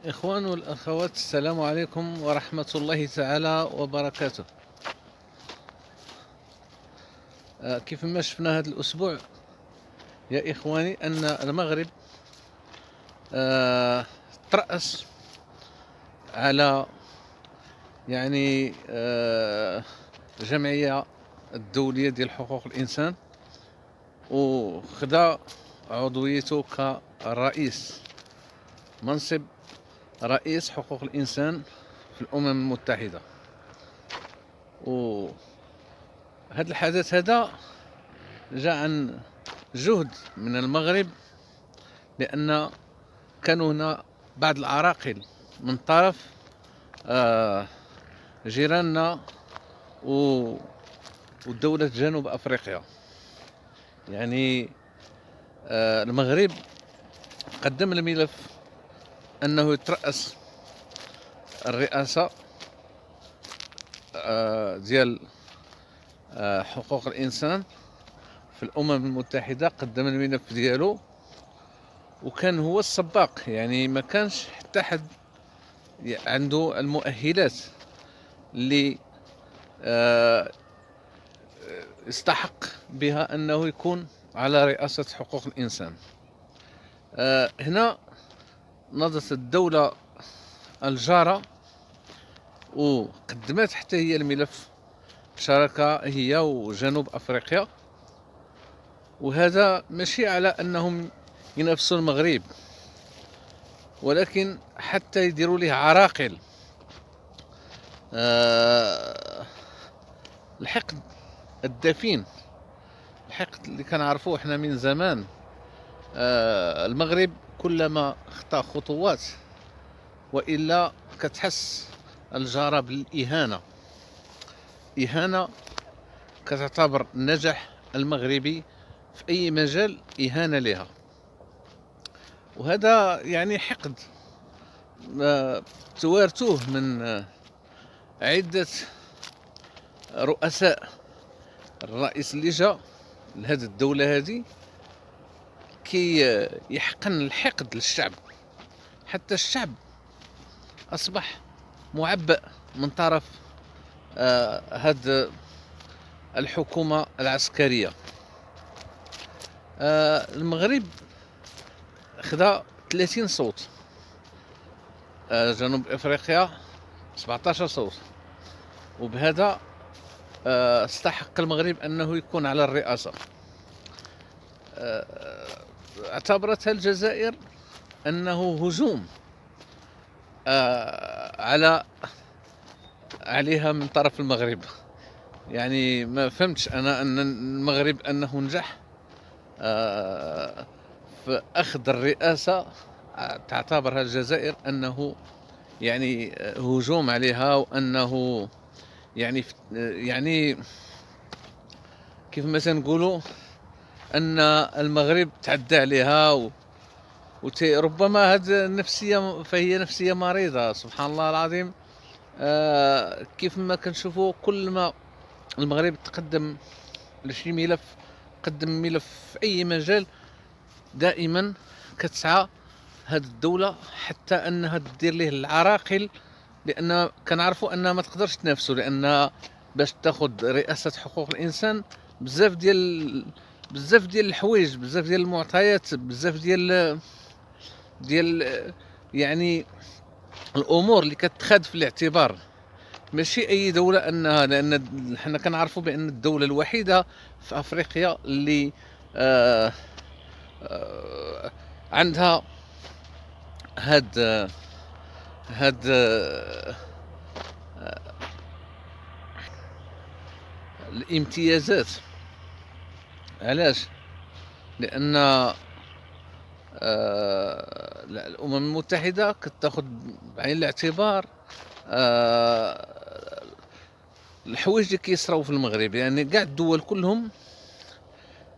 إخوان والأخوات، السلام عليكم ورحمة الله تعالى وبركاته. كيف ما شفنا هذا الأسبوع يا إخواني أن المغرب ترأس على الجمعية الدولية ديال حقوق الإنسان، وخدا عضويته كرئيس، منصب رئيس حقوق الإنسان في الأمم المتحدة. وهذا الحدث هذا جاء عن جهد من المغرب، لأن كانوا هنا بعض العراقيل من طرف جيراننا ودولة جنوب أفريقيا. المغرب قدم الملف أنه يترأس الرئاسة ديال حقوق الإنسان في الأمم المتحدة. قدم الملف ديالو وكان هو السباق، ما كانش حتى حد عنده المؤهلات اللي يستحق بها أنه يكون على رئاسة حقوق الإنسان. هنا نضت الدولة الجارة وقدمت حتى هي الملف، شارك هي وجنوب أفريقيا. وهذا ماشي على أنهم ينافسوا المغرب، ولكن حتى يديروا له عراقل. الحقد الدفين، الحقد اللي كنعرفوه احنا من زمان. المغرب كلما خطا خطوات وإلا كتحس الجارة بالإهانة، إهانة كتعتبر النجاح المغربي في أي مجال إهانة لها. وهذا حقد توارثوه من عدة رؤساء. الرئيس اللي جا لهذه الدولة هذه كي يحقن الحقد للشعب، حتى الشعب أصبح معبأ من طرف هذه الحكومة العسكرية. المغرب خدا 30 صوت، جنوب افريقيا 17 صوت، وبهذا استحق المغرب انه يكون على الرئاسة. اعتبرتها الجزائر انه هجوم عليها من طرف المغرب. ما فهمتش انا ان المغرب انه نجح في اخذ الرئاسة. تعتبرها الجزائر انه هجوم عليها، وانه كيف ما تنقولوا ان المغرب تعدى عليها. ربما هذه النفسيه فهي نفسيه مريضه، سبحان الله العظيم. كيف ما كنشوفوا كل ما المغرب تقدم لشي ملف، قدم ملف في اي مجال، دائما كتسعى هذه الدوله حتى انها تدير له العراقل، لان كنعرفوا انها ما تقدرش تنافسوا، لان باش تاخذ رئاسه حقوق الانسان بزاف ديال الحوايج، بزاف ديال المعطيات، بزاف ديال الامور اللي كتخاد في الاعتبار. ماشي اي دوله انها، لان حنا كنعرفوا بان الدوله الوحيده في افريقيا اللي عندها هاد الامتيازات. علاش؟ لان الامم المتحده كتاخذ بعين الاعتبار الحوايج اللي كيصراو في المغرب. كاع الدول كلهم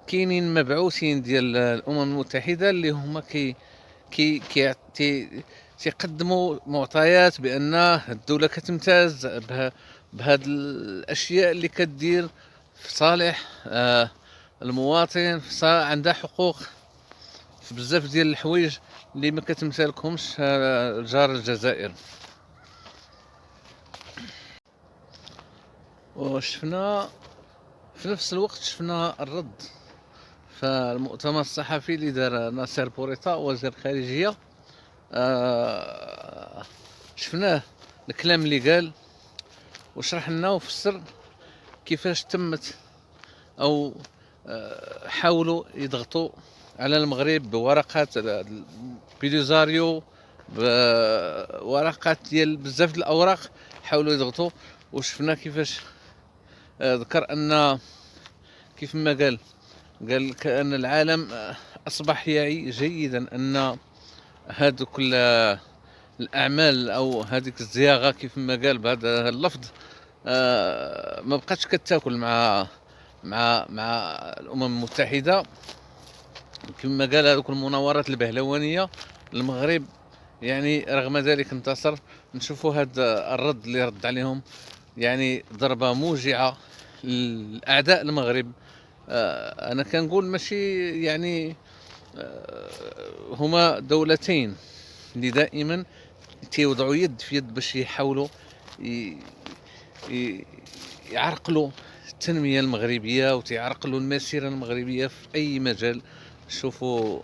كاينين مبعوثين ديال الامم المتحده اللي هما تيقدموا معطيات بان الدوله كتمتاز بهاد الاشياء اللي كدير في صالح المواطن، عندها حقوق بزاف ديال الحوايج اللي ما كتمثالكمش جار الجزائر. وشفنا في نفس الوقت شفنا الرد فالمؤتمر الصحفي اللي دار ناصر بوريطا وزير الخارجيه. شفناه الكلام اللي قال وشرح لنا وفسر كيفاش تمت او حاولوا يضغطوا على المغرب بورقات بيليزاريو، بورقات ديال بزاف الاوراق حاولوا يضغطوا. وشفنا كيفاش ذكر ان كيف ما قال كأن العالم اصبح يعي جيدا ان هذوك الاعمال او هذيك الزياغه كيف ما قال بهذا اللفظ ما بقاتش كتاكل مع الامم المتحده. كما قال هذوك المناورات البهلوانيه المغرب يعني رغم ذلك انتصر. نشوفوا هذا الرد اللي رد عليهم يعني ضربه موجعه لاعداء المغرب. انا كنقول ماشي يعني هما دولتين اللي دائما تيوضعوا يد في يد باش يحاولوا يعرقلوا التنميه المغربيه وتيعرقلوا المسيره المغربيه في اي مجال. شوفوا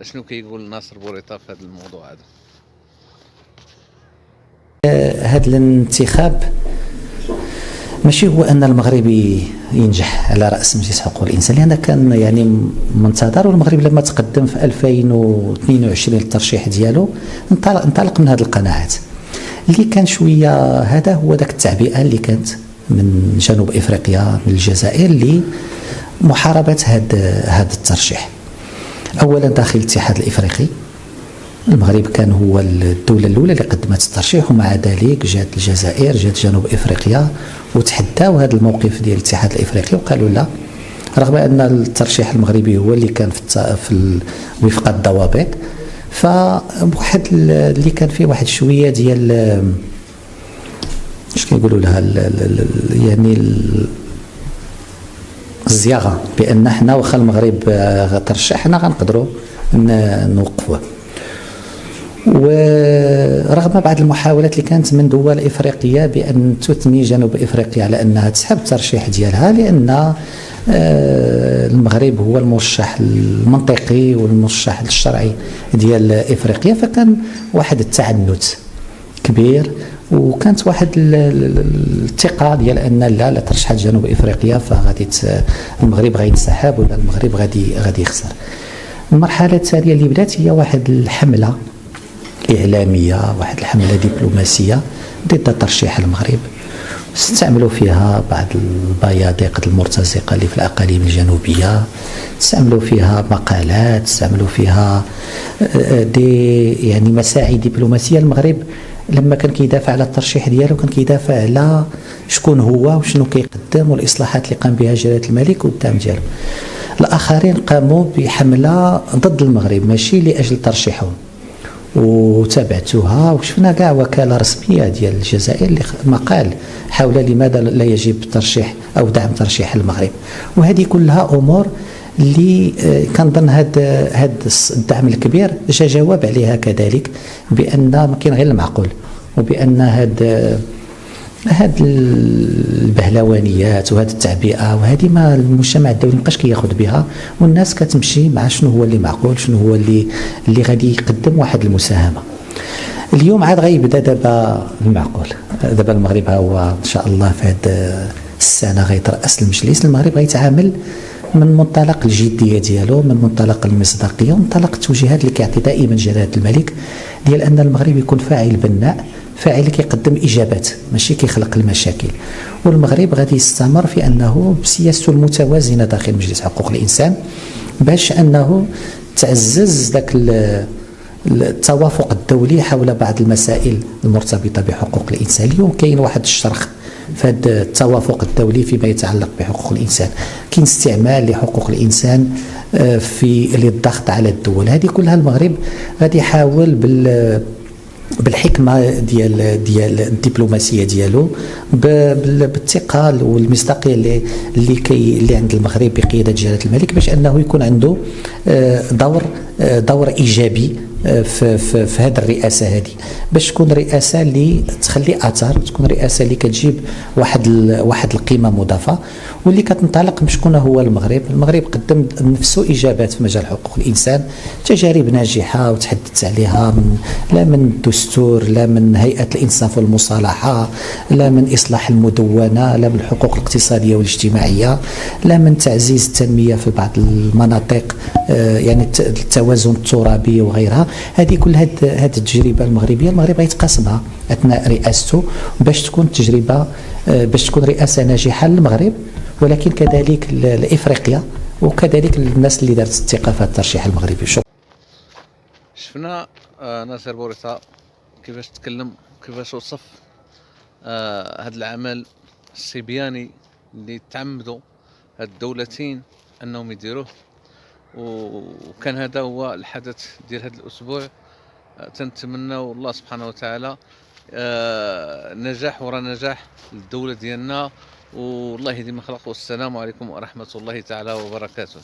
شنو كيقول ناصر بوريطا في هذا الموضوع هذا. هذا الانتخاب ماشي هو ان المغربي ينجح على راس مجلس حقوق الانسان، لان كان يعني منتظر. والمغرب لما تقدم في 2022 للترشيح ديالو انطلق من هذه القناعات. اللي كان شويه هذا هو ذاك التعبئه اللي كانت من جنوب افريقيا من الجزائر لمحاربه هذا الترشيح. اولا داخل الاتحاد الافريقي المغرب كان هو الدولة الأولى اللي قدمت الترشيح، ومع ذلك جات الجزائر جات جنوب إفريقيا وتحداو هذا الموقف ديال الاتحاد الإفريقي وقالوا لا، رغم أن الترشيح المغربي هو اللي كان في وفق الضوابط. فواحد اللي كان فيه واحد شوية ديال اش كيقولوا لها يعني الزياغة، بأن حنا واخا المغرب ترشح حنا غنقدروا نوقفوه. ورغم بعض المحاولات اللي كانت من دول افريقيه بان تثني جنوب افريقيا على انها تسحب الترشيح ديالها، لان المغرب هو المرشح المنطقي والمرشح الشرعي ديال افريقيا، فكان واحد التعنت كبير وكانت واحد الثقه ديال ان لا ترشحت جنوب افريقيا فغادي المغرب غينسحب ولا المغرب غادي يخسر. المرحله التاليه اللي بدات هي واحد الحمله إعلامية، واحد الحملة دبلوماسية ضد ترشيح المغرب. استعملوا فيها بعض البيادق المرتزقة اللي في الأقاليم الجنوبية، استعملوا فيها مقالات، استعملوا فيها يعني مساعي دبلوماسية. المغرب لما كان كيدافع على الترشيح ديالو كان كيدافع على شكون هو وشنو كيقدم والإصلاحات اللي قام بها جلالة الملك والدعم ديالو. الآخرين قاموا بحملة ضد المغرب ماشي لأجل ترشيحهم، وتابعتها وشفنا كاع وكاله رسميه ديال الجزائر اللي مقال حول لماذا لا يجب ترشيح او دعم ترشيح المغرب. وهذه كلها امور اللي كنظن هذا الدعم الكبير جا جواب عليها كذلك بان ما كاين غير المعقول، وبان هاد البهلوانيات وهاد التعبئه وهذه ما المجتمع الدولي مابقاش كياخذ بها، والناس كتمشي مع شنو هو اللي معقول، شنو هو اللي غادي يقدم واحد المساهمه. اليوم عاد غيبدا دابا المعقول. دابا المغرب ها هو ان شاء الله في هاد السنه غيترأس المجلس. المغرب غيتعامل من منطلق الجديه ديالو، من منطلق المصداقيه، ومنطلق التوجيهات اللي كيعطي دائما جلاله الملك ديال ان المغرب يكون فاعل بناء، فاعل كيقدم اجابات ماشي كيخلق المشاكل. والمغرب غادي يستمر في انه بسياسته المتوازنه داخل مجلس حقوق الانسان باش انه تعزز ذاك التوافق الدولي حول بعض المسائل المرتبطه بحقوق الانسان. اليوم كاين واحد الشرخ في هذا التوافق الدولي فيما يتعلق بحقوق الانسان، كاين استعمال لحقوق الانسان في للضغط على الدول. هذه كلها المغرب غادي يحاول بالحكمه ديال الدبلوماسيه ديالو، بالثقه والمصداقيه اللي عند المغرب بقياده جلاله الملك، باش انه يكون عنده دور ايجابي في هذه الرئاسه هذه، باش تكون رئاسه اللي تخلي اثر، تكون رئاسه اللي كتجيب واحد القيمه مضافه، واللي كتنطلق بشكون هو المغرب قدم نفسه اجابات في مجال حقوق الانسان، تجارب ناجحه وتحدثت عليها، لا من الدستور، لا من هيئه الانصاف والمصالحه، لا من اصلاح المدونه، لا من الحقوق الاقتصاديه والاجتماعيه، لا من تعزيز التنميه في بعض المناطق، يعني التوازن الترابي وغيرها. هذه كل هذه التجربه المغربيه المغرب غيتقاسمها اثناء رئاسته، باش تكون تجربه، باش تكون رئاسه ناجحه للمغرب، ولكن كذلك لافريقيا، وكذلك للناس اللي دارت الثقه في الترشيح المغربي. شفنا ناصر بوريطة كيفاش تكلم، كيفاش وصف هذا العمل الصبياني اللي تعمدوا هاد الدولتين انهم يديروه، وكان هذا هو الحدث ديال هذا الاسبوع. تنتمنى الله سبحانه وتعالى نجاح ورا نجاح للدولة ديالنا، والله يهدي من خلق. والسلام عليكم ورحمة الله تعالى وبركاته.